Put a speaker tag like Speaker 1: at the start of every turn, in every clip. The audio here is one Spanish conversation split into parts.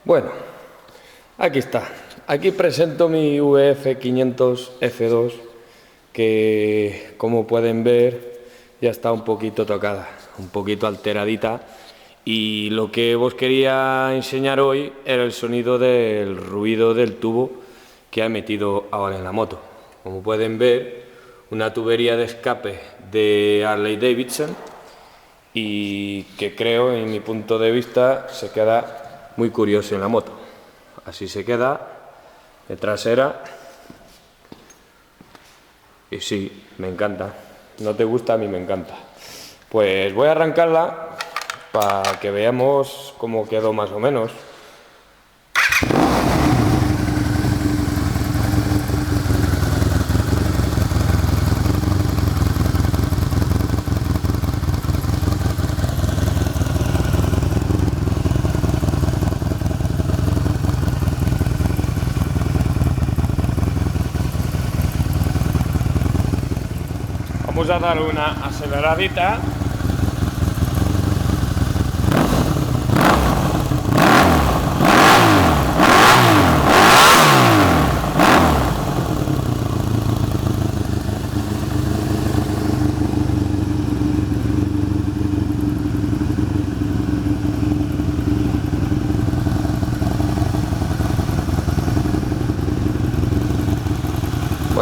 Speaker 1: Bueno, aquí está. Aquí presento mi VF500 F2 que, como pueden ver, ya está un poquito tocada, un poquito alteradita. Y lo que os quería enseñar hoy era el sonido del ruido del tubo que ha metido ahora en la moto. Como pueden ver, una tubería de escape de Harley Davidson y que creo, en mi punto de vista, se queda muy curioso en la moto. Así se queda de trasera y sí, me encanta. ¿No te gusta? A mí me encanta. Pues voy a arrancarla para que veamos cómo quedó más o menos. Vamos a dar una aceleradita.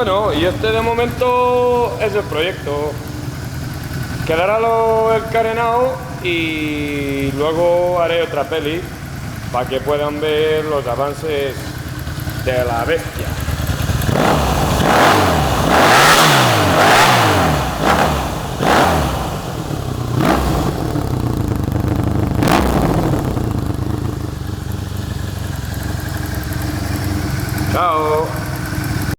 Speaker 1: Bueno, y este de momento es el proyecto. Quedará el carenado y luego haré otra peli para que puedan ver los avances de la bestia. Chao.